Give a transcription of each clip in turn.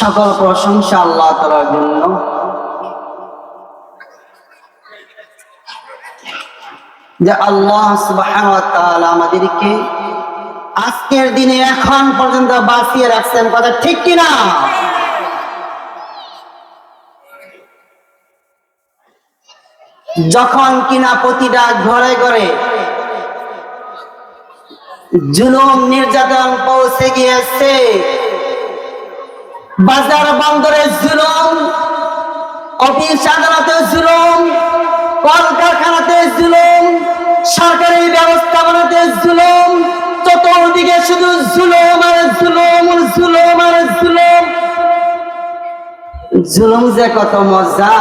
সকল প্রশংসা আল্লাহ তাআলার জন্য। যে আল্লাহ সুবহানাহু ওয়া তাআলা আমাদেরকে আজকের দিনে এখন পর্যন্ত বাঁচিয়ে রাখছেন, কথা ঠিক কিনা? যখন কিনা প্রতিটা ঘরে ঘরে জুলুম নির্যাতন পৌঁছে গিয়েছে, বাজার বন্দরে জুলুম, অফিস আদালতে জুলুম, কলকারখানাতে জুলুম, সরকারি ব্যবস্থাপনাতে জুলুম, চতুর্দিকে শুধু জুলুম আর জুলুম, জুলুম আর জুলুম। জুলুম যে কত মজা,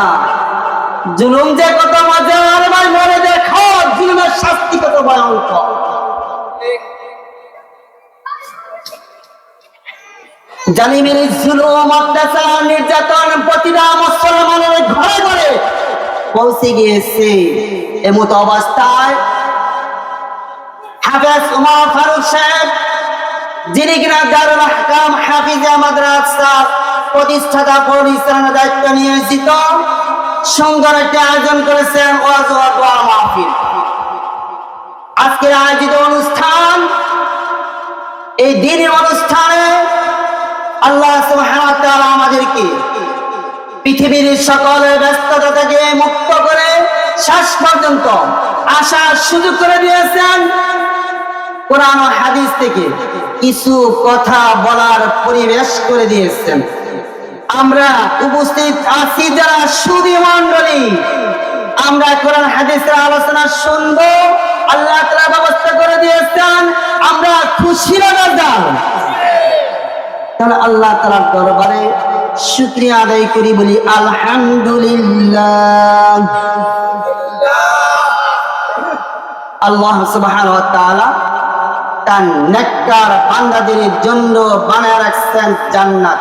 জুলুম যে কত মজা। আর ভাই মনে দেখো জুলুমের শাস্তি কত ভয়ঙ্কর। জালিমের জুলুম, অত্যাচার, নির্যাতন প্রতিটা মুসলমানের ঘরে ঘরে পৌঁছে গিয়েছে। এমত অবস্থায় হাফেজ উমর ফারুক সাহেব, যিনি কিনা দারুল আহকাম হাফিজা মাদ্রাসা প্রতিষ্ঠাতা পরিচালনার দায়িত্ব নিয়োজিত, সুন্দর একটা আয়োজন করেছেন ওয়াজ ও দোয়া মাহফিল। আজকের আয়োজিত অনুষ্ঠান, এই দিনের অনুষ্ঠানে আল্লাহ সুবহানাহু ওয়া তাআলা আমাদেরকে পৃথিবীর সকল ব্যস্ততা থেকে মুক্ত করে শেষ পর্যন্ত আসার সুযোগ করে দিয়েছেন। কোরআন ও হাদিস থেকে কিছু কথা বলার পরিবেশ করে দিয়েছেন। আমরা উপস্থিত আছি যারা সুধী মণ্ডলী, আমরা কোরআন হাদিসের আলোচনা শুনবো। আল্লাহ তাআলা ব্যবস্থা করে দিয়েছেন, আমরা খুশি রাজাল। তাহলে আল্লাহ তাআলার দরবারে শুকরিয়া আদায় করি, বলি আলহামদুলিল্লাহ। আল্লাহ সুবহানাহু ওয়া তাআলা তার নেককার বান্দাদের জন্য বানায় রাখছেন জান্নাত,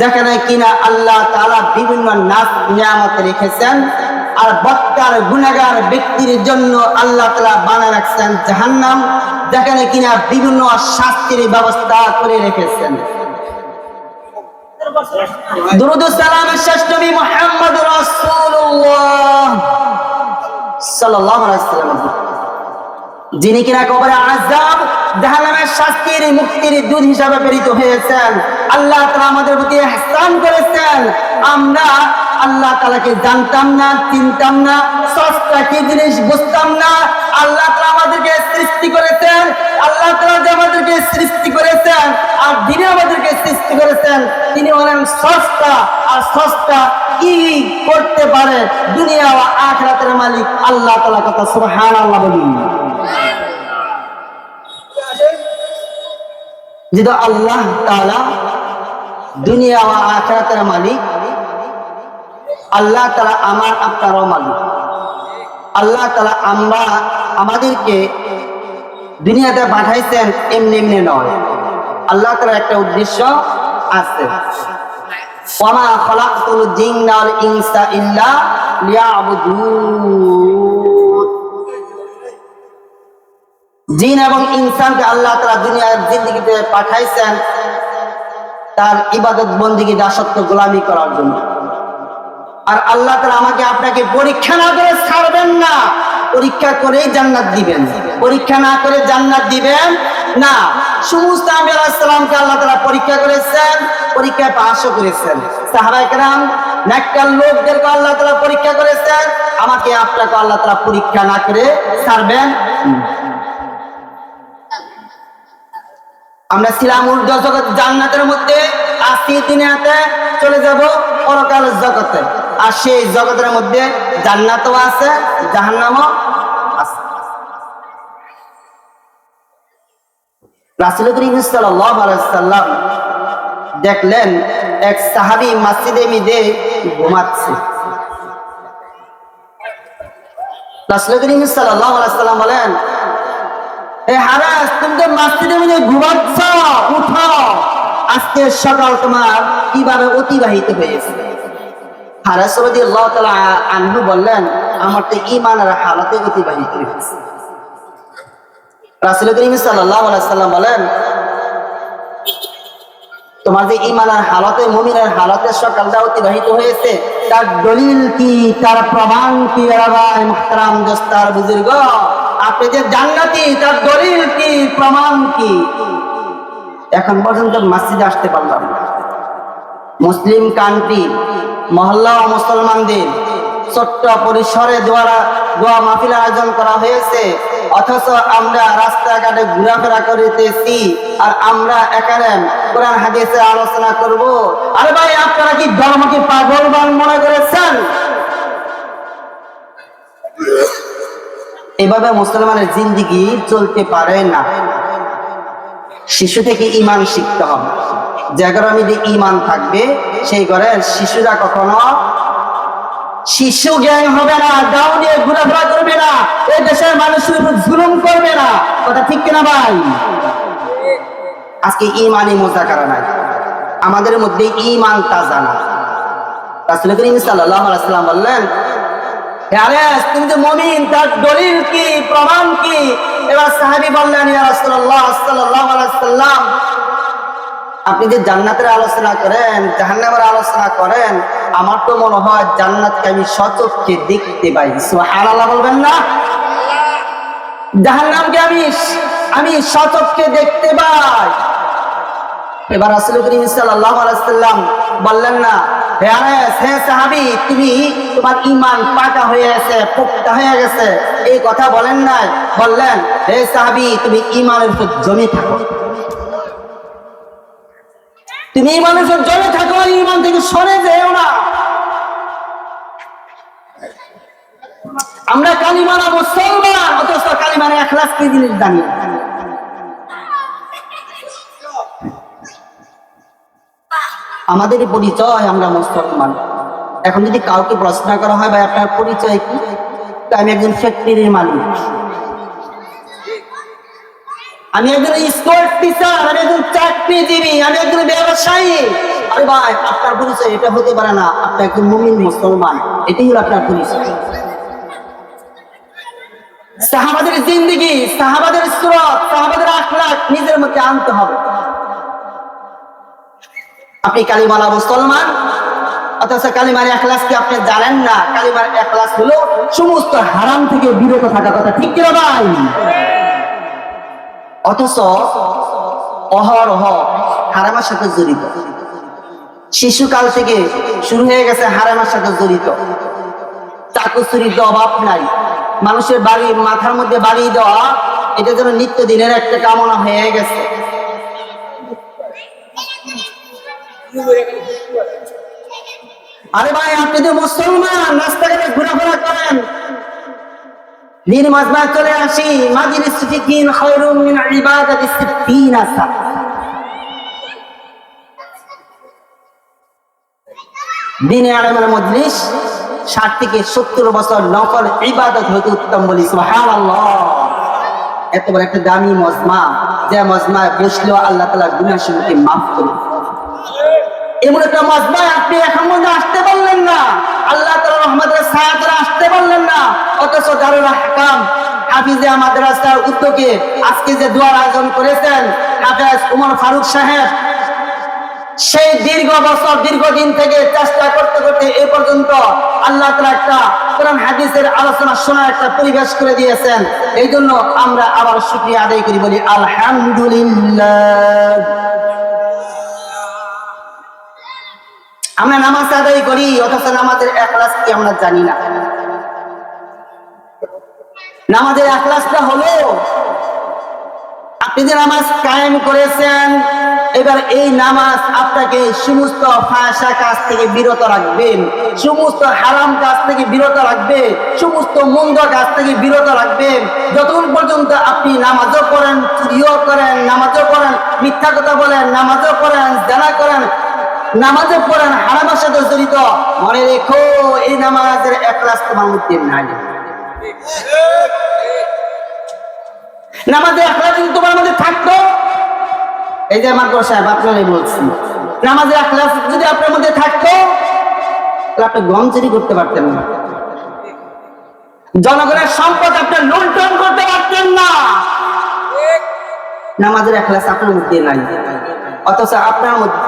যেখানে কিনা আল্লাহ তাআলা বিভিন্ন নাজ নিয়ামত রেখেছেন। আর বক্তার গুনাহগার ব্যক্তির জন্য আল্লাহ তাআলা বানায় রাখছেন জাহান্নাম, যেখানে কিনা বিভিন্ন শাস্তির ব্যবস্থা করে রেখেছেন। দুরূদ ও সালামের শেষ নবী মুহাম্মদুর রাসূলুল্লাহ সাল্লাল্লাহু আলাইহি ওয়াসাল্লাম, যিনি কিনা কবরে আযাব, জাহান্নামের শাস্তির মুক্তির দূত হিসাবে প্রেরিত হয়েছেন। আল্লাহ তাআলা আমাদের প্রতি ইহসান করেছেন। আমরা আল্লাহ তাআলাকে জানতাম না, চিনতাম না, সস্তা কি জিনিস বুঝতাম না। আল্লাহ তাআলা আমাদেরকে সৃষ্টি করেছেন, আল্লাহ তাআলা যে আমাদেরকে সৃষ্টি করেছেন আর যিনি আমাদেরকে সৃষ্টি করেছেন তিনি হলেন সস্তা। আর সস্তা কি করতে পারে? দুনিয়া ও আখিরাতের মালিক আল্লাহ তাআলা, কথা সুবহানাল্লাহ বলুন। যেহেতু আল্লাহ তাআলা দুনিয়া ও আখিরাতের মালিক, আল্লাহ তাআলা আমার আপনারও মালিক। আল্লাহ তাআলা আমাদেরকে দুনিয়াতে পাঠাইছেন এমনি এমনি নয়। আল্লাহ তাআলার একটা উদ্দেশ্য আছে। ওয়ামা খালাকতুল জিন্না ওয়াল ইনসা ইল্লা লিয়াবুদুন। জিন এবং ইনসানকে আল্লাহ তাআলা দুনিয়ার জিন্দেগিতে পাঠাইছেন তার ইবাদত বন্দেগী, দাসত্ব, গোলামি করার জন্য। আর আল্লাহ তাআলা আমাকে আপনাকে পরীক্ষা না করে ছাড়বেন না, পরীক্ষা করেই জান্নাত দিবেন। পরীক্ষা না করে জান্নাত দিবেন না। সমস্ত আম্বিয়া আলাইহিস সালামকে আল্লাহ তাআলা পরীক্ষা করেছেন, পরীক্ষায় পাসও করেছেন। সাহাবায়ে কেরাম নেককার লোকদেরকে আল্লাহ তাআলা পরীক্ষা করেছেন, আমাকে আপনাকে আল্লাহ তাআলা পরীক্ষা না করে ছাড়বেন। আমরা ছিলাম ঊর্ধ্ব জগৎ জান্নাতের মধ্যে, আজকে দুনিয়াতে চলে যাব পরকাল জগতে। আর সেই জগতের মধ্যে জান্নাতও আছে, জাহান্নামও আছে। রাসূল করিম সাল্লাল্লাহু আলাইহি ওয়াসাল্লাম দেখলেন এক সাহাবী মসজিদে মিদে ঘুমাচ্ছে। রাসূল করিম সাল্লাল্লাহু আলাইহি ওয়াসাল্লাম বলেন, এ হারাস, তুমি তো মসজিদে মিদে ঘুমাচ্ছ, উঠো। আজকে সকাল তোমার কিভাবে অতিবাহিত হয়েছে? হারাস রাদিয়াল্লাহু তাআলা আনহু বললেন, আমার তো ঈমানের হালতে অতিবাহিত হয়েছে। রাসূল করিম সাল্লাল্লাহু আলাইহি ওয়াসাল্লাম বলেন, তোমার যে ইমানের হালতে, মুমিনের হালতে সকালটা অতিবাহিত হয়েছে, তার দলিল কি, তার প্রমাণ কি? ভাই মুহতারাম দোস্তার বুজুর্গ, আপনি যে জান্নাতি, তার দলিল কি, প্রমাণ কি? এখন পর্যন্ত মসজিদে আসতে পারলাম না। মুসলিম কান্ট্রি, মহল্লা ও মুসলমানদের ছোট্ট পরিসরে দোয়া মাহফিল আয়োজন করা হয়েছে, অথচ আমরা রাস্তাঘাটে ঘোরাফেরা করিতেছি আর আমরা এখানে কোরআন হাদিসের আলোচনা করব। আরে ভাই, আপনারা কি ধর্মকে পাগলবান মনে করেছেন? এভাবে মুসলমানের জিন্দেগি চলতে পারে না। শিশু থেকে ঈমান শিখতে হবে। যে ঘরের মধ্যে ঈমান থাকবে সেই ঘরের শিশুরা কখনো শিশু জ্ঞান হবে না, গাও নিয়ে ঘোরাফেরা করবে না, এই দেশের মানুষের উপর জুলুম করবে না। কথা ঠিক কিনা ভাই? আজকে ঈমানি মুযাকারা নাই, আমাদের মধ্যে ঈমান তাজা না। রাসূল করিম সাল্লাল্লাহু আলাইহি ওয়াসাল্লাম বললেন, আরে তুমি তো মুমিন, তার দলিল কি, প্রমাণ কি? এবার সাহাবী বললেন, ইয়া রাসূলুল্লাহ সাল্লাল্লাহু আলাইহি ওয়াসাল্লাম, আপনি যে জান্নাতের আলোচনা করেন, জাহান্নামের আলোচনা করেন, আমার তো মনে হয় জান্নাতকে আমি সচক্ষে দেখতে পাই। সুবহানাল্লাহ বলবেন না? জাহান্নামকে আমি সচক্ষে দেখতে পাই। এবার রাসূল করিম সাল্লাল্লাহু আলাইহি ওয়াসাল্লাম বললেন না, হে সাহাবী, তুমি তোমার ঈমান পাকা হয়ে গেছে, পুক্তা হয়ে গেছে, এই কথা বলেন নাই। বললেন, হে সাহাবী, তুমি ঈমানের উপর জমে থাকো, তুমি ঈমানের উপর জমে থাকো, ঈমান থেকে সরে যেও না। আমরা কালিমানা মুসলমান, অথচ কালিমানে ইখলাস কি জিনিস জানি না। আমাদের পরিচয় আমরা মুসলমান। এখন যদি কাউকে প্রশ্ন করা হয়, ভাই আপনার পরিচয় কি? আমি একজন ফ্যাক্টরির মালিক, আমি একজন স্কুল টিচার, আমি একজন চাকরিজীবী, আমি একজন ব্যবসায়ী। আরে ভাই, আপনার পরিচয় এটা হতে পারে না। আপনি একজন মুমিন মুসলমান, এটাই হলো আপনার পরিচয়। সাহাবাদের জিন্দেগি, সাহাবাদের সুরত, সাহাবাদের আখলাক নিজের মধ্যে আনতে হবে। আপনি কালিমালা মুসলমান, অথচ কালিমার ইখলাস কি আপনি জানেন না? কালিমার ইখলাস হলো সমস্ত হারাম থেকে বিরত থাকা। কথা ঠিক কিনা ভাই? অথচ অহরহ হারামের সাথে জড়িত, শিশুকাল থেকে শুরু হয়ে গেছে হারামের সাথে জড়িত। চাকরির অভাব নাই, মানুষের বাড়ি মাথার মধ্যে বাড়ি দেওয়া এটা যেন নিত্যদিনের একটা কামনা হয়ে গেছে। আরে ভাই, আপনি তো মুসলমান, রাস্তাঘাটে ঘোরাফেরা করেন, দিন মাজমায় চলে আসি, মাজলিস ফিকিন খায়রুম মিন ইবাদাতি 60 সানা। দিনে আলেমের মজলিস 60 থেকে 70 বছর নফল ইবাদত হতে উত্তম বলি। সুবহানাল্লাহ। এত বড় একটা দামি মজমা, যে মজমায় বসলেও আল্লাহ তাআলা গুনাহকে মাফ করে। এমন একটা মজমায় আপনি এখন মধ্যে আসতে পারলেন না, আল্লাহ তাআলার রহমতের ছায়াতে আসতে পারলেন না, অথচ দারুল আহকাম হাফিজে মাদ্রাসার উদ্যোগে আজকে যে দোয়ার আয়োজন করেছেন হাফেজ ওমর ফারুক সাহেব, সেই দীর্ঘ বছর দীর্ঘদিন থেকে চেষ্টা করতে করতে এ পর্যন্ত আল্লাহ তাআলা একটা কোরআন হাদিসের আলোচনা শোনার একটা পরিবেশ করে দিয়েছেন। এই জন্য আমরা আবার শুকরিয়া আদায় করি, বলি আলহামদুলিল্লাহ। আমরা নামাজ আদায় করি, অথচ নামাজের ইখলাস কি আমরা জানি না। নামাজের ইখলাসটা হলো, আপনি যে নামাজ কায়েম করেছেন, এবার এই নামাজ আপনাকে সমস্ত ফাহশা কাজ থেকে বিরত রাখবেন, সমস্ত হারাম কাজ থেকে বিরত রাখবে, সমস্ত মন্দ কাজ থেকে বিরত রাখবেন। যতক্ষণ পর্যন্ত আপনি নামাজও পড়েন, চুরিও করেন, নামাজও পড়েন, মিথ্যা কথা বলেন, নামাজও পড়েন, জিনা করেন, নামাজে পড়েন, হারামের সাথে জড়িত, মনে রেখো এই নামাজের ইখলাস তোমার মধ্যে নাই। নামাজে ইখলাস যদি তোমার মধ্যে থাকতো, এই যে আমার সাহেব আপনারাই বলছি, নামাজে ইখলাস যদি আপনার মধ্যে থাকতো, তাহলে আপনি গম চুরি করতে পারতেন না, জনগণের সম্পদ আপনি লুণ্ঠন করতে পারতেন না। নামাজের ইখলাস আপনার মধ্যে নাই, অথচ আপনার মধ্যে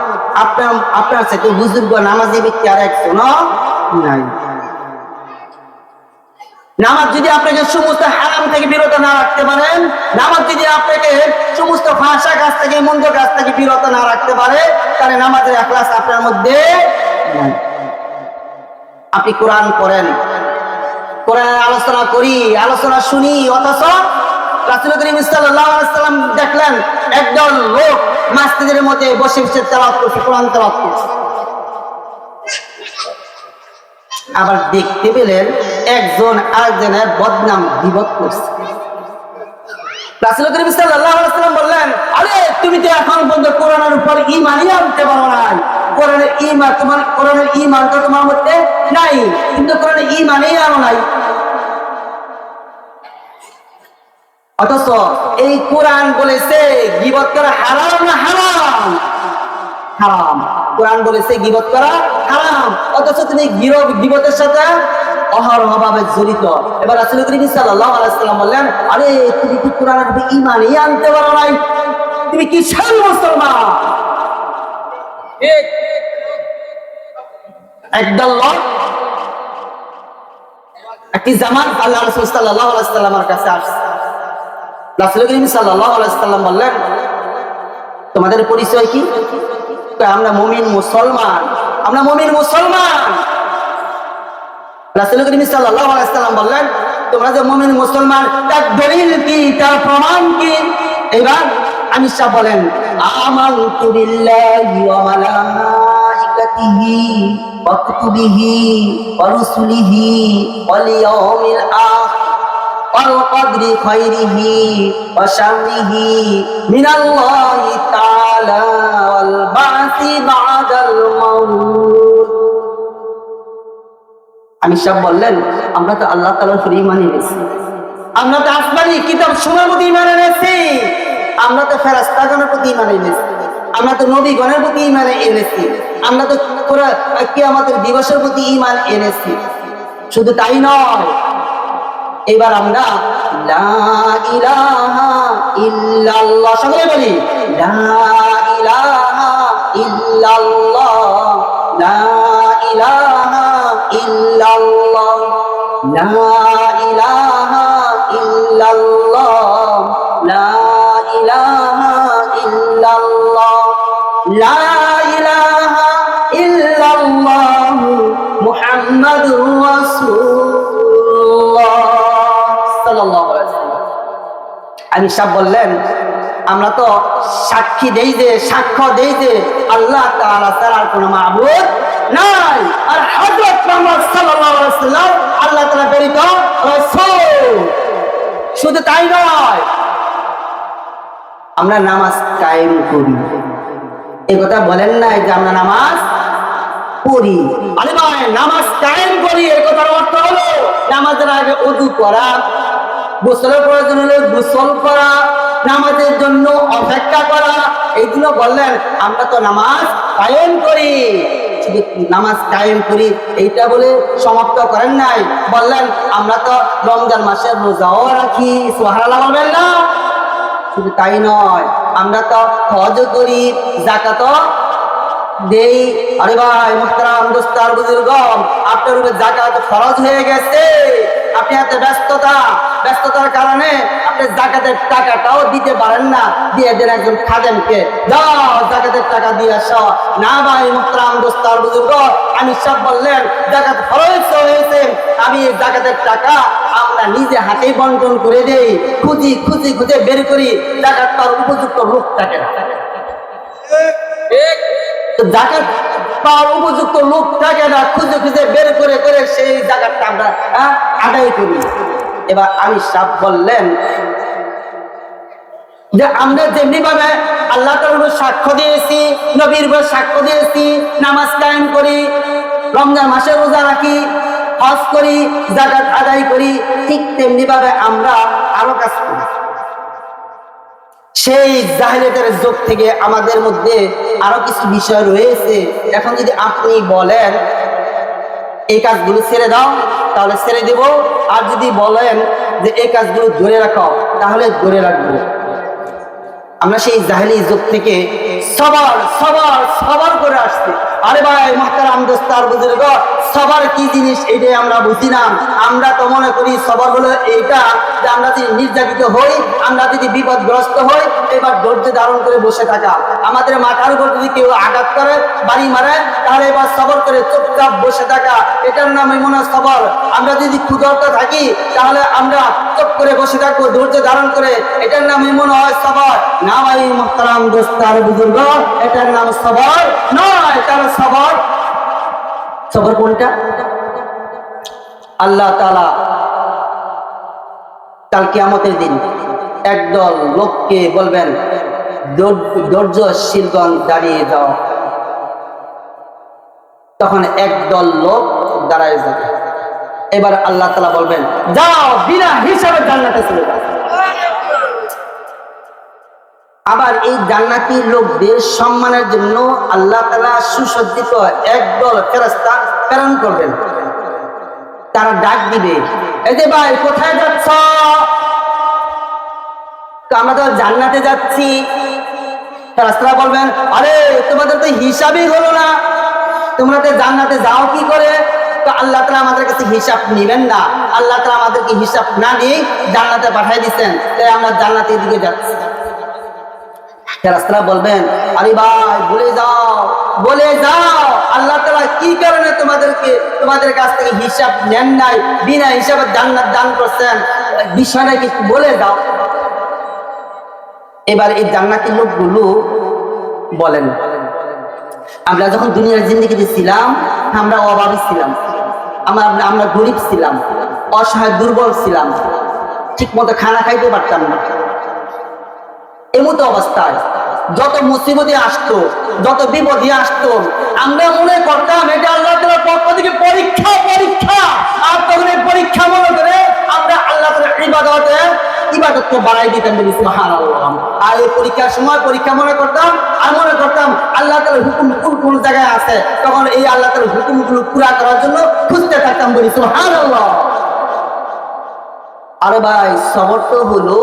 আপনার আপনার সাথে বুজুর্গ নামাজি ব্যক্তি আর একজন নাই। নামাজ যদি আপনাকে সমস্ত হারাম থেকে বিরত না রাখতে পারেন, নামাজ যদি আপনাকে সমস্ত ফাঁসা কাজ থেকে মন্দ কাজ থেকে বিরত না রাখতে পারে, তাহলে নামাজের ইখলাস আপনার মধ্যে নাই। আপনি কোরআন পড়েন, কোরআনের আলোচনা করি, আলোচনা শুনি, অথচ রাসূল করিম সাল্লাল্লাহু আলাইহি ওয়াসাল্লাম দেখলেন একদল লোক মসজিদের মধ্যে বসে বসে তেলাওয়াত করছে, কোরআন তেলাওয়াত করছে। আবার দেখতে পেলেন একজন আরেকজনের বদনাম গীবত করছে। রাসূল করিম সাল্লাল্লাহু আলাইহি ওয়াসাল্লাম বললেন, আরে তুমি তো এখন পর্যন্ত কোরআনের উপর ঈমানই আনতে পারো নাই, কোরআনের ঈমান তোমার, কোরআনের ঈমান তো তোমার মধ্যে নাই, কিন্তু কোরআনের ঈমানই আনো নাই। অথচ এই কোরআন বলেছে গীবত করা হারাম না হারাম? হারাম। কোরআন বলেছে গীবত করা হারাম, অথচ তুমি গীবতের সাথে অহরহভাবে জড়িত। এবার রাসূল করিম সাল্লাল্লাহু আলাইহি ওয়াসাল্লাম বললেন, আরে তুমি কি কোরআনের উপর ঈমানই আনতে পারো নাই? তুমি কি কিসের মুসলমান? একদল লোক একটি জামান আল্লাহ রাসূল সাল্লাল্লাহু আলাইহি ওয়াসাল্লামের কাছে আসছে। রাসূল করিম সাল্লাল্লাহু আলাইহি ওয়াসাল্লাম বললেন, তোমাদের পরিচয় কি? আমরা মুমিন মুসলমান, আমরা মুমিন মুসলমান। রাসূল করিম সাল্লাল্লাহু আলাইহি ওয়াসাল্লাম বললেন, তোমরা যে মুমিন মুসলমান তার দলিল কি, তার প্রমাণ কি? এবার আমির সাহেব বলেন, আমানতু বিল্লাহি ওয়া মালাইকাতিহি ওয়া কুতুবিহি ওয়া রুসুলিহি ওয়াল ইয়াউমিল আখির ওয়াল কদরি খাইরিহি ওয়া শাররিহি মিনাল্লাহি তাআলা ওয়াল বাসি বাদাল মাউত। আমির সাহেব বললেন, আমরা তো আল্লাহ তাআলার উপর ঈমান এনেছি, আমরা তো আসমানি কিতাব শোনার প্রতি ঈমান এনেছি, আমরা তো ফেরেশতাগণের প্রতি ঈমান এনেছি, আমরা তো নবীগণের প্রতি ঈমান এনেছি, আমরা তো কিয়ামতের দিবসের প্রতি ঈমান এনেছি। শুধু তাই নয়, এবার আমরা লা ইলাহা ইল্লাল্লাহ সকলে বলি, লা ইলাহা ইল্লাল্লাহ, লা ইলাহা ইল্লাল্লাহ, লা ইলাহা ইল্লাল্লাহ, লা ইলাহা ইল্লাল্লাহ, লা ইলাহা ইল্লাল্লাহ মুহাম্মাদুর রাসূলুল্লাহ সাল্লাল্লাহু আলাইহি ওয়াসাল্লাম। আমির সাহেব বললেন, আমরা তো সাক্ষী দেই যে, সাক্ষ্য দেই যে আল্লাহ তাআলা ছাড়া কোনো মাবুদ নাই, আর হযরত মুহাম্মদ সাল্লাল্লাহু আলাইহি ওয়াসাল্লাম আল্লাহ তাআলা প্রেরিত রাসূল। শুধু তাই নয়, আমরা নামাজ কায়েম করি। এই কথা বলেন নাই যে আমরা নামাজ পড়ি, আরে ভাই নামাজ কায়েম করি, এর কথার অর্থ হলো নামাজের আগে ওযু করা, গোসলের প্রয়োজন হলে গোসল করা, নামাজের জন্য অপেক্ষা করা, এইগুলো বললেন আমরা তো নামাজ কায়েম করি। শুধু নামাজ কায়েম করি এইটা বলে সমাপ্ত করেন নাই, বললেন আমরা তো রমজান মাসের রোজাও রাখি, সুবহানাল্লাহ বলবেন না? শুধু তাই নয়, আমরা তো হজ করি, যাকাতও দেই। আরে ভাই মুহতারাম দোস্ত আর বুজুর্গ, আপনার উপরে যাকাত ফরজ হয়ে গেছে, আপনি এত ব্যস্ততার কারণে আপনি যাকাতের টাকাটাও দিতে পারেন না, দিয়ে দেন একজন খাদেমকে, যাও যাকাতের টাকা দিয়ে আসো। না ভাই মুহতারাম দোস্ত আর বুজুর্গ, আমি সব বললেন যাকাত ফরজ হয়েছে, আমি যাকাতের টাকা আমরা নিজে হাতেই বন্টন করে দেই, খুঁজে বের করি যাকাত পাওয়ার উপযুক্ত লোকটাকে না। যাকাত পাওয়ার উপযুক্ত লোক থাকে না, খুঁজে বের করে সেই জায়গাটা আমরা আদায় করি। এবার আমির সাহেব বললেন যে আমরা যেমনি ভাবে আল্লাহ তাআলার উপর সাক্ষ্য দিয়েছি, নবীর উপর সাক্ষ্য দিয়েছি, নামাজ কায়েম করি, রমজান মাসে রোজা রাখি, হজ করি, যাকাত আদায় করি, ঠিক তেমনি ভাবে আমরা আরো কাজ করি। সেই জাহেলিয়াতের যুগ থেকে আমাদের মধ্যে আরো কিছু বিষয় রয়েছে। এখন যদি আপনি বলেন এই কাজগুলো ছেড়ে দাও, তাহলে ছেড়ে দেব, আর যদি বলেন যে এই কাজগুলো ধরে রাখো, তাহলে ধরে রাখবো। আমরা সেই জাহেলি যুগ থেকে সবার সবার সবার করে আসছি। আরে ভাই মুহতারাম দোস্তার বুজুর্গ, সবার কি জিনিস এটাই আমরা বুঝি না। আমরা তো মনে করি সবার হলো এইটা যে আমরা যদি নির্যাতিত হই, আমরা যদি বিপদগ্রস্ত হই, এবার ধৈর্য ধারণ করে বসে থাকা। আমাদের মাথার উপর যদি কেউ আঘাত করে, বাড়ি মারে, তাহলে এবার সবর করে চুপচাপ বসে থাকা, এটার নামে মনে হয় সবর। আমরা যদি ক্ষুধার্ত থাকি তাহলে আমরা চুপ করে বসে থাকবো ধৈর্য ধারণ করে, এটার নামে মনে হয় সবর না। ভাই মুহতারাম দোস্তার বুজুর্গ, এটার নাম সবর নয়। তাহলে সবর সবর কোনটা? আল্লাহ তাআলা কাল কিয়ামতের দিন একদল লোককে বলবেন, ধৈর্যশীলগণ দাঁড়িয়ে যাও। তখন একদল লোক দাঁড়ায় যাবে। এবার আল্লাহ তাআলা বলবেন, যাও, বিনা হিসাবে জান্নাতে চলে যাও। আবার এই জান্নাতি লোকদের সম্মানের জন্য আল্লাহ তাআলা সুসজ্জিত একদল ফেরেশতা প্রেরণ করবেন। তারা ডাক দিবে, এই যে ভাই কোথায় যাচ্ছ? আমরা তো জান্নাতে যাচ্ছি। ফেরেশতারা বলবেন, আরে তোমাদের তো হিসাবই হলো না, তোমরা তো জান্নাতে যাও কি করে? তো আল্লাহ তাআলা আমাদের কাছে হিসাব নেবেন না। আল্লাহ তাআলা আমাদেরকে হিসাব না নিয়ে জান্নাতে পাঠিয়ে দিচ্ছেন, তাই আমরা জান্নাতের দিকে যাচ্ছি। ফেরেশতারা বলবেন, আরে ভাই বলে যাও, বলে যাও, আল্লাহ তাআলা কি কারণে তোমাদের কাছ থেকে হিসাব নেন নাই, বিনা হিসাবে জান্নাত দান করছেন, বিষয়টা কি বলে দাও। এবার এই জান্নাতি লোকগুলো বলেন, আমরা যখন দুনিয়ার জিন্দেগিতে ছিলাম, আমরা অভাবী ছিলাম, আমরা গরিব ছিলাম, অসহায় দুর্বল ছিলাম, ঠিক মতো খানা খাইতে পারতাম না। এমতো অবস্থায় যত মুসিবতে আসতো, যত বিপদে আসতো, আমরা মনে করতাম এটা আল্লাহ তাআলার পক্ষ থেকে পরীক্ষা। আর তখন এই পরীক্ষা মনে করে আমরা আল্লাহ তাআলার ইবাদতকে বাড়াই দিতাম, বলি সুবহানাল্লাহ। আর এই পরীক্ষার সময় পরীক্ষা মনে করতাম, আর মনে করতাম আল্লাহ তাআলার হুকুম কোন জায়গায় আছে, তখন এই আল্লাহ তাআলার হুকুমগুলো পুরা করার জন্য খুঁজতে থাকতাম, বলি সুবহানাল্লাহ। আরে ভাই সবর তো হলো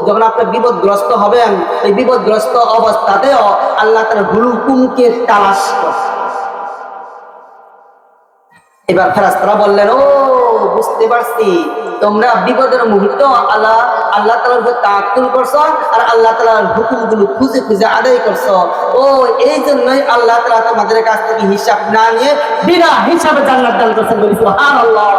যখন আপনি বিপদগ্রস্ত হবেন, এই বিপদগ্রস্ত অবস্থাতেও আল্লাহ তাআলার হুকুমকে তালাশ করেন। এবার ফেরেশতারা বললেন, ও বুঝতে পারছি, তোমরা বিপদের মুহূর্তে আল্লাহ তাআলার উপর তাওয়াক্কুল করছো আর আল্লাহ তাআলার হুকুমগুলো খুঁজে খুঁজে আদায় করছো। ও এই জন্যই আল্লাহ তাআলা তোমাদের কাছ থেকে হিসাব না নিয়ে বিনা হিসাবে জান্নাত দান করছেন, বলি সুবহানাল্লাহ।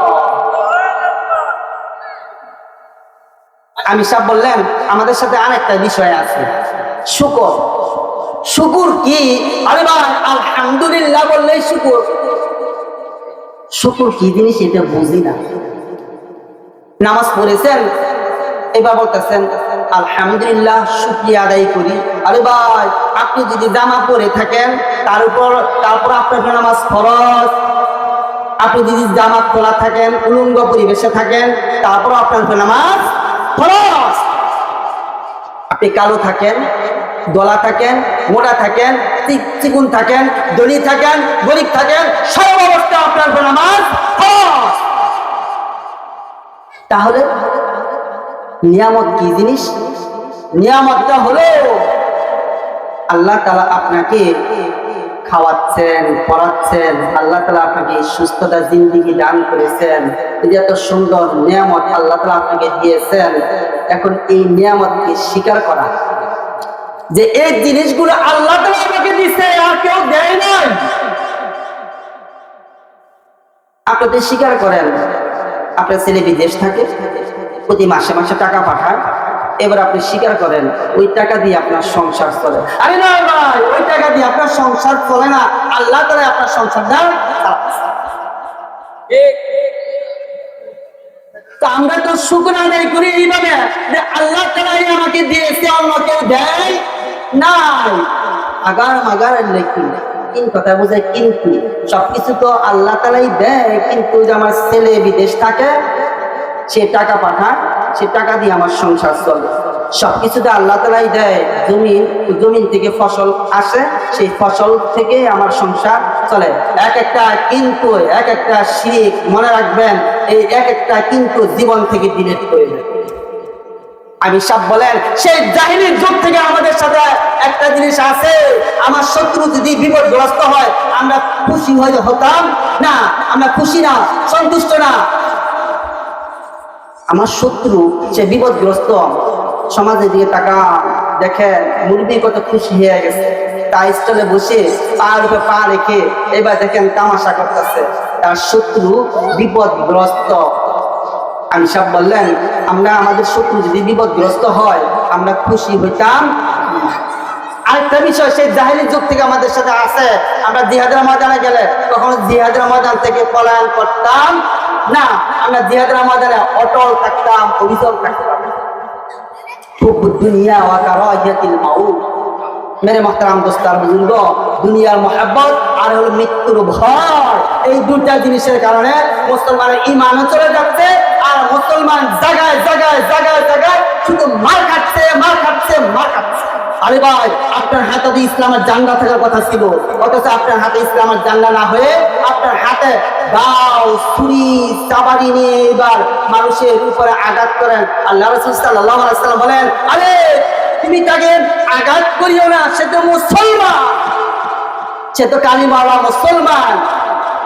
আমি সাহেব বললেন, আমাদের সাথে আরেকটা বিষয় আছে, শুকর। শুকুর কি? আরে ভাই আলহামদুলিল্লাহ বললেই শুকুর। শুকুর কি জিনিস এটা বুঝি না। নামাজ পড়েছেন, এবার বলতেছেন আলহামদুলিল্লাহ, শুকরিয়া আদায় করি। আরে ভাই আপনি যদি জামা পরে থাকেন, তারপর আপনার নামাজ ফরজ। আপনি যদি জামা খোলা থাকেন, উলঙ্গ পরিবেশে থাকেন, তারপর আপনার নামাজ ফরজ। আপনি কালো থাকেন, দলা থাকেন, মোটা থাকেন, চিকুন থাকেন, ধনী থাকেন, গরিব থাকেন, সব অবস্থায় আপনার নামাজ ফরজ। তাহলে নিয়ামত কি জিনিস? নিয়ামতটা হলো আল্লাহ তাআলা আপনাকে খাওয়াচ্ছেন, পড়াচ্ছেন, আল্লাহ তাআলা আপনাকে সুস্থতা জিন্দেগি দান করেছেন। এই এত সুন্দর নিয়ামত আল্লাহ তাআলা আপনাকে দিয়েছেন, এখন এই নিয়ামতকে স্বীকার করা, যে এই জিনিসগুলো আল্লাহ তাআলা আমাকে দিয়েছে আর কেউ দেয় নাই, আপনি তো স্বীকার করেন। আপনার ছেলে বিদেশ থাকে, প্রতি মাসে মাসে টাকা পাঠায়, এবার আপনি স্বীকার করেন ওই টাকা দিয়ে আপনার সংসার চলে। আরে না ভাই, ওই টাকা দিয়ে আপনার সংসার চলে না, আল্লাহ তাআলা আপনার সংসার দেন। আমরা তো শুকর আদায় করি এইভাবে যে আল্লাহ তাআলাই আমাকে দিয়েছে, অন্য কেউ দেয় নাই। আগার মাগার লেখি তিন কথা বোঝায়, কিন্তু সবকিছু তো আল্লাহ তাআলাই দেয়, কিন্তু যে আমার ছেলে বিদেশ থাকে, সে টাকা পাঠায়, সে টাকা দিয়ে আমার সংসার চলে। সবকিছুতে আল্লাহ তাআলাই দেয়, জমিন থেকে ফসল আসে, সেই ফসল থেকে আমার সংসার চলে। এক একটা শিরিক মনে রাখবেন, এই এক একটা কিন্তু জীবন থেকে ডিলিট করে দেয়। আমি সব বলেন সেই জাহিলির যুগ থেকে আমাদের সাথে একটা জিনিস আছে, আমার শত্রু যদি বিপদগ্রস্ত হয় আমরা খুশি হতাম না, আমরা খুশি না, সন্তুষ্ট না। আমার শত্রু সে বিপদগ্রস্ত, সমাজের দিকে তাকা দেখেন মুরগি কত খুশি হয়ে গেছে, তার স্টলে বসে পার উপরে পা রেখে এবার দেখেন তামাশা করতেছে, তার শত্রু বিপদগ্রস্ত। আমি সব বললেন আমরা আমাদের শত্রু যদি বিপদগ্রস্ত হয় আমরা খুশি হইতাম। আরেকটা বিষয় সেই জাহেলি যুগ থেকে আমাদের সাথে আছে, আমরা জিহাদের ময়দানে গেলে কখনো জিহাদের ময়দান থেকে পলায়ন করতাম না, আমরা জিহাদের ময়দানে অটল থাকতাম, অবিচল থাকতাম। দুনিয়া ওয়া কারাহিয়াতুল মাউত, মেরে মুহতারাম দোস্তার বুজুর্গ, দুনিয়ার মোহাব্বত আর হলো মৃত্যুর ভয়, এই দুটা জিনিসের কারণে মুসলমানের ঈমানও চলে যাচ্ছে, আর মুসলমান জায়গায় জায়গায় জায়গায় জায়গায় শুধু মার খাচ্ছে মার খাচ্ছে মার খাচ্ছে। আরে ভাই, আপনার হাতে তো ইসলামের জান্ডা থাকার কথা ছিল, অথচ আপনার হাতে ইসলামের জান্ডা না হয়ে আপনার হাতে দাও ছুরি চাবারি নিয়ে এবার মানুষের উপরে আঘাত করেন। আল্লাহ রাসূল সাল্লাল্লাহু আলাইহি ওয়াসাল্লাম বলেন, আরে তুমি তাকে আঘাত করিও না, সে তো মুসলমান, সে তো কালিমাওয়ালা মুসলমান,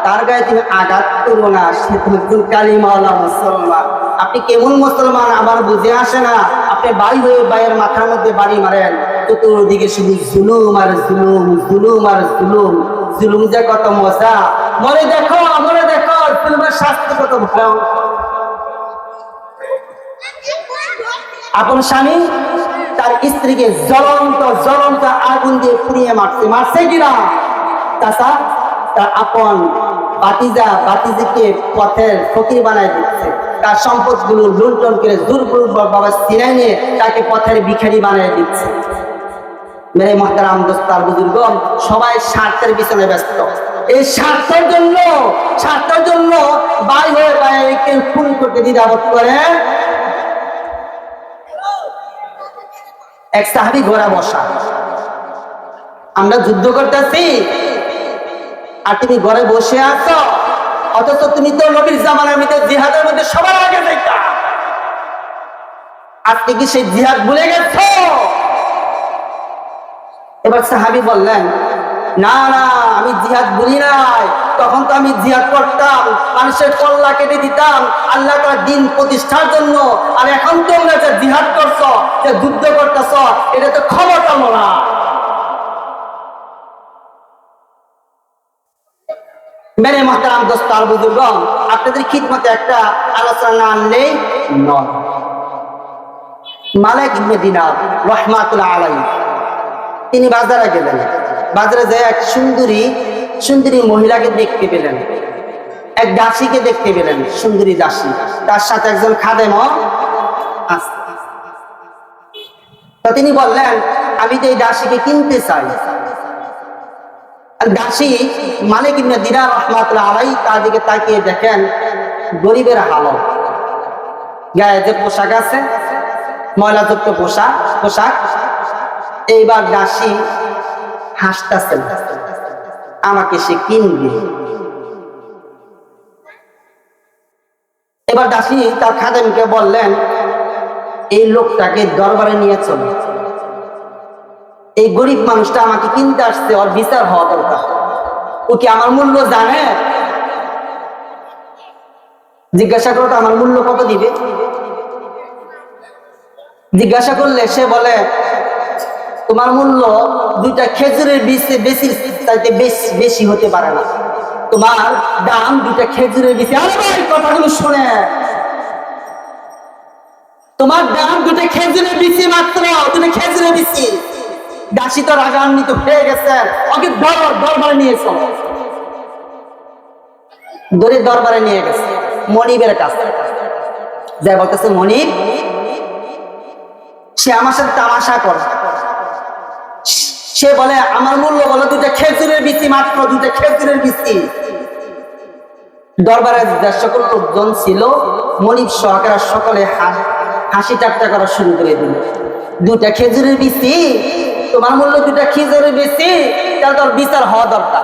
তার গায়ে তুমি আঘাত করো না, সে তো একজন কালিমাওয়ালা মুসলমান। আপনি কেমন মুসলমান আমার বুঝে আসে না, আপনি বাড়ি হয়ে বাইয়ের মাথার মধ্যে বাড়ি মারেন, চতুর্দিকে শুধু জুলুম আর জুলুম, জুলুম আর জুলুম, জুলুম যে কত মজা, মনে দেখো জুলুমের শাস্তি কত ভয়ঙ্কর। আপন স্বামী তার স্ত্রীকে জ্বলন্ত জ্বলন্ত আগুন দিয়ে পুড়িয়ে মারছে কিনা? তাছাড়া তার আপন বাতিজিকে পথের ফকির বানায় দিচ্ছে, তার সম্পদগুলো লুণ্ঠন করে জোরপূর্বক বাবা ছিনাই নিয়ে তাকে পথের ভিখারি বানিয়ে দিচ্ছে। মেরে মুহতারাম দোস্তার বুজুর্গ, সবাই স্বার্থের পিছনে ব্যস্ত, এই স্বার্থের জন্য বাই হয়ে বাইকে খুন করতে দ্বিধাবোধ করে। এক সাহাবী ঘোড়া বসা, আমরা যুদ্ধ করতেছি আর তুমি ঘরে বসে আছো, অথচ তুমি তো নবীর জামানার মধ্যে জিহাদের মধ্যে সবার আগে যাইতা, আজকে কি সেই জিহাদ ভুলে গেছো? এবার সাহাবী বললেন, না না, আমি জিহাদ ভুলি নাই, তখন তো আমি জিহাদ করতাম, মানুষের কল্লা কেটে দিতাম আল্লাহ তাআলার দ্বীন প্রতিষ্ঠার জন্য, আর এখন তোমরা যে জিহাদ করছো, যে যুদ্ধ করতেছো, এটা তো ক্ষমতা না। মেরে মুহতারাম দোস্ত আর বুজুর্গ, আপনাদের খিদমতে একটা আলোচনা না আনলেই নয়। মালিক ইবনে দিনার রাহমাতুল্লাহ আলাইহি তিনি বাজারে গেলেন, বাজারে যেয়ে এক সুন্দরী মহিলাকে দেখতে পেলেন, এক দাসীকে দেখতে পেলেন, সুন্দরী দাসী, তার সাথে একজন খাদেমও আছে। তো তিনি বললেন, আমি তো এই দাসীকে কিনতে চাই। দাসী মালিক ইবনে দিনার রাহমাতুল্লাহ আলাইহি তার দিকে তাকিয়ে দেখেন গরিবের হালত, গায়ে যে পোশাক আছে ময়লাযুক্ত পোশাক। এইবার দাসী হাসতেছেন, আমাকে সে কিনবে। এবার দাসী তার খাদেমকে বললেন, এই লোকটাকে দরবারে নিয়ে চলো, এই গরিব মানুষটা আমাকে কিনতে আসছে, ওর বিচার হওয়া দরকার, ও কি আমার মূল্য জানে? জিজ্ঞাসা করো তো আমার মূল্য কত দিবে। জিজ্ঞাসা করলে সে বলে, তোমার মূল্য দুইটা খেজুরের বীজে বেশি হতে পারে না, তোমার দাম দুইটা খেজুরের বীজ। আরে ভাই, কথাগুলো শুনে, তোমার দাম দুটো খেজুরের বীজ মাত্র, দুটো খেজুরের বীজ। দাসী তো রাগান্বিত হয়ে গেছে, ওকে দরবারে নিয়ে চলো। দরবারে নিয়ে গেছে মনিবের কাছে, যাই বলতেছে, মনিব সে আমার সাথে তামাশা করে, সে বলে আমার মূল্য বলো দুইটা খেজুরের বীজ মাত্র, দুইটা খেজুরের বীজ। দরবারে যে সকল লোকজন ছিল মনিব সহকারে সকলে হাসি ঠাট্টা করা শুরু করে দিল। দুইটা খেজুরের বীজ, তোমার মূল্য দুইটা খেজুরের বীজ, তাহলে তোর বিচার হওয়া দরকার।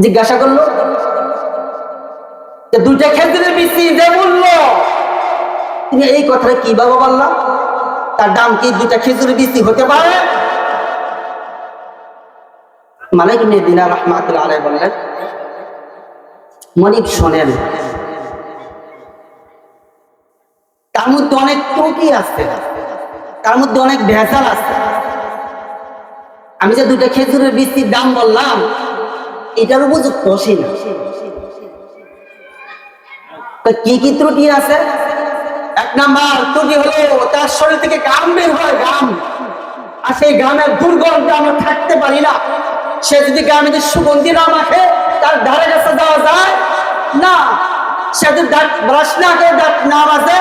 জিজ্ঞাসা করলো, দুইটা খেজুরের বীজ যে মূল্য, তুমি এই কথাটা কিভাবে বললাম? তার দাম কি 2টা খেজুরের বীজ হতে পারে? মালিক ইবনে দিনার রাহমাতুল্লাহ আলাইহি বললেন, মনিব শোনেন, তার মধ্যে অনেক ত্রুটি আছে, তার মধ্যে অনেক ভেজাল আছে। আমি যে 2টা খেজুরের বীজের দাম বললাম, এটার উপযুক্ত না। কি কি ত্রুটি আছে? 1 নাম্বার ত্রুটি হলো তার শরীর থেকে ঘাম বের হয়, ঘাম, আর সেই ঘামের দুর্গন্ধে আমরা থাকতে পারি না। সে যদি ঘামের সুগন্ধি না মাখে, তার ধারে কাছে যাওয়া যায় না। সে যদি দাঁত ব্রাশ না করে, দাঁত না মাজে,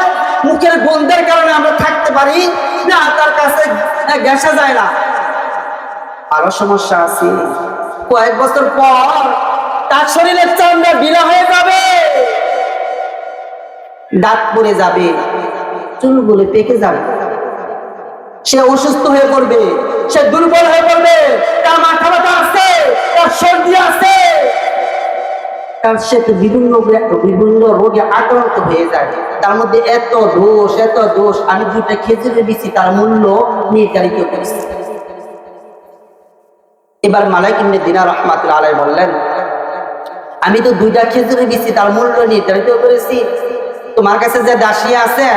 মুখের গন্ধের কারণে আমরা থাকতে পারি না, তার কাছে ঘেঁষা যায় না। আরো সমস্যা আছে, কয়েক বছর পর তার শরীরের চামড়া ঢিলা হয়ে যাবে, দাঁত পড়ে যাবে, চুলগুলো পেকে যাবে, সে অসুস্থ হয়ে পড়বে, সে দুর্বল হয়ে পড়বে, তার মাথা ব্যথা আছে, তার সর্দি আছে, তার সে বিভিন্ন রোগে আক্রান্ত হয়ে যায়। তার মধ্যে এত দোষ, আমি 2টা খেজুরের বীজ তার মূল্য নির্ধারিত করেছি। এবার মালিক ইবনে দিনার রাহমাতুল্লাহ আলাইহি বললেন, আমি তো 2টা খেজুরের বীজ তার মূল্য নির্ধারিত করেছি, তোমার কাছে যে দাসী আছে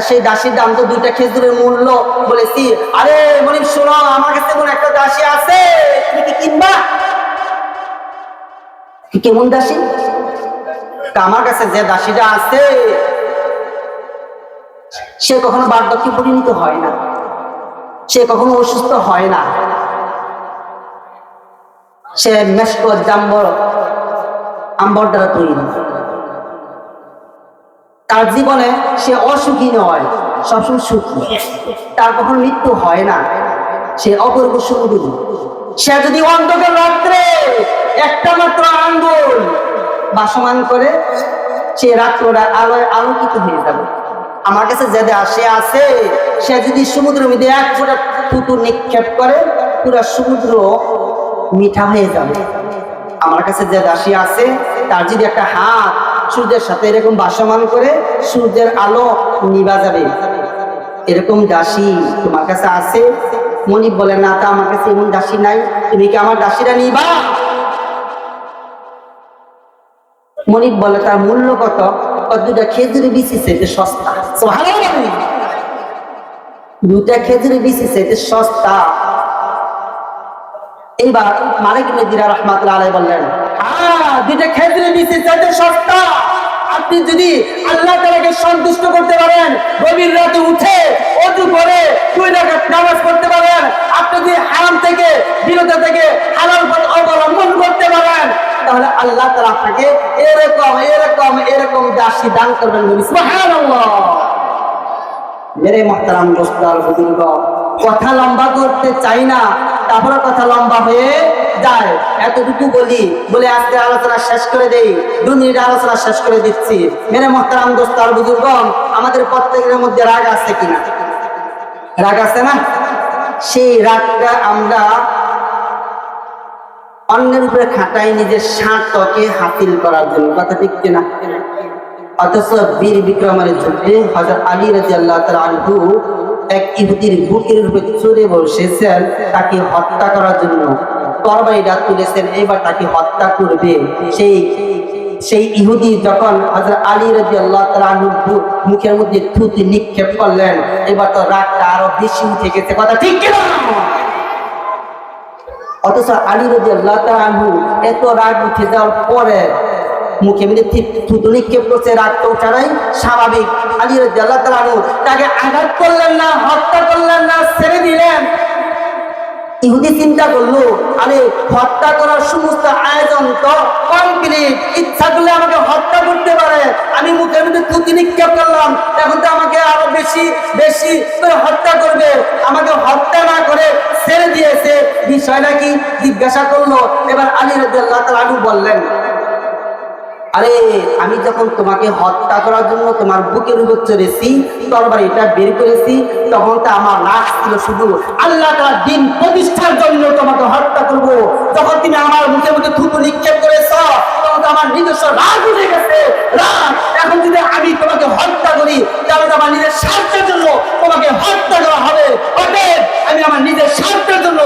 সেই দাসীর দাম তো 2টা খেজুরের মূল্য বলেছি। আরে মনিব শোনো, আমার কাছে কোন একটা দাসী আছে, তুমি কি কিনবা? কেমন দাসী? আমার কাছে যে দাসীটা আছে সে কখনো বার্ধক্যে পরিণত হয় না, সে কখনো অসুস্থ হয় না, সে মেশক আম্বর দ্বারা তৈরি, তার জীবনে সে অসুখী নয়, সবসময় সুখী, তার কখনো মৃত্যু হয় না, সে অপূর্ব সুন্দরী। সে যদি অন্ধকার রাত্রে একটা মাত্র আঙ্গুল ভাসমান করে, সে রাত্রটা আলোয় আলোকিত হয়ে যাবে। আমার কাছে যে দাসী আছে, সে যদি সমুদ্রের মধ্যে 1 ফোঁটা থুতু নিক্ষেপ করে, পুরো সমুদ্র মিঠা হয়ে যাবে। আমার কাছে যে দাসী আছে, তার যদি একটা হাত সূর্যের সাথে এরকম ভাসমান করে, সূর্যের আলো নিভা যাবে। এরকম দাসী তোমার কাছে আছে? মনিব বলে, না, তা আমার কাছে এমন দাসী নাই, তুমি কি আমার দাসীরা নিবা? মনিব বলে, তার মূল্য কত? 2টা খেজুরের বীজ চাইতে সস্তা। সুবহানাল্লাহ, 2টা খেজুরের বীজ চাইতে সস্তা। এইবার মালিক ইবনে দিনার রাহমাতুল্লাহ আলাইহি বললেন, হ্যাঁ, 2টা খেজুরের বীজ চাইতে সস্তা। আপনি যদি আল্লাহ তাআলাকে সন্তুষ্ট করতে পারেন, গভীর রাতে উঠে ওযু করে 2 রাকাত নামাজ পড়তে পারেন, আপনি যদি হারাম থেকে বিরত থেকে হালাল পথ অবলম্বন করতে পারেন, তাহলে আল্লাহ তাআলা আপনাকে এরকম দাসী দান করবেন। সুবহানাল্লাহ। মেরে মুহতারাম দোস্ত আর বুজুর্গ, কথা লম্বা করতে চাই না, তারপরে কথা লম্বা হয়ে যায়। এতটুকু বলে আজকে আলোচনা শেষ করে দেই, 2 মিনিট আলোচনা শেষ করে দিচ্ছি। মেরে মুহতারাম দোস্ত আর বুজুর্গ, আমাদের প্রত্যেকের মধ্যে রাগ আছে কিনা? রাগ আছে না? সেই রাগটা আমরা অন্যের উপরে খাটাই নিজের স্বার্থকে হাসিল করার জন্য, কথা ঠিক কিনা? অথচ বীর বিক্রমের যুদ্ধে হযরত আলী রাদিয়াল্লাহু তাআলা আনহু এক ইহুদির বুকের উপরে চড়ে বসেছেন তাকে হত্যা করার জন্য, তরবারিটা তুলেছেন, এবার তাকে হত্যা করবে। সেই ইহুদি যখন হযরত আলী রাদিয়াল্লাহু তাআলা আনহু মুখের মধ্যে থুতু নিক্ষেপ করলেন, এবার তো রাগটা আরো বেশি উঠে গেছে, কথা ঠিক কিনা? অথচ আলী রাদিয়াল্লাহু তাআলা আনহু এত রাগ উঠে যাওয়ার পরে মুখে মধ্যে থুতু নিক্ষেপ করছে, রাগ তো ছাড়াই স্বাভাবিক। আলী রাদিয়াল্লাহু তাআলা আনহু তাকে আঘাত করলেন না, হত্যা করলেন না, ছেড়ে দিলেন। ইহুদি চিন্তা করলো, আরে হত্যা করার সমস্ত আয়োজন তো কমপ্লিট, ইচ্ছা করলে আমাকে হত্যা করতে পারে, আমি মুখের মধ্যে থুতু নিক্ষেপ করলাম, এখন তো আমাকে আরো বেশি করে হত্যা করবে, আমাকে হত্যা না করে ছেড়ে দিয়েছে, বিষয়টা কি জিজ্ঞাসা করলো। এবার আলী রাদিয়াল্লাহু তাআলা আনহু বললেন, আরে আমি যখন তোমাকে হত্যা করার জন্য তোমার বুকের উপর চড়েছি, তরবারিটা বের করেছি, তখন তো আমার রাগ ছিল শুধু আল্লাহ তাআলার দ্বীন প্রতিষ্ঠার জন্য তোমাকে হত্যা করব। যখন তুমি আমার মুখের মধ্যে থুতু নিক্ষেপ করেছ, তখন তো আমার নিজস্ব রাগ উঠে গেছে, রাগ। এখন যদি আমি তোমাকে হত্যা করি তাহলে তো আমার নিজের স্বার্থের জন্য তোমাকে হত্যা করা হবে। অতএব আমি আমার নিজের স্বার্থের জন্য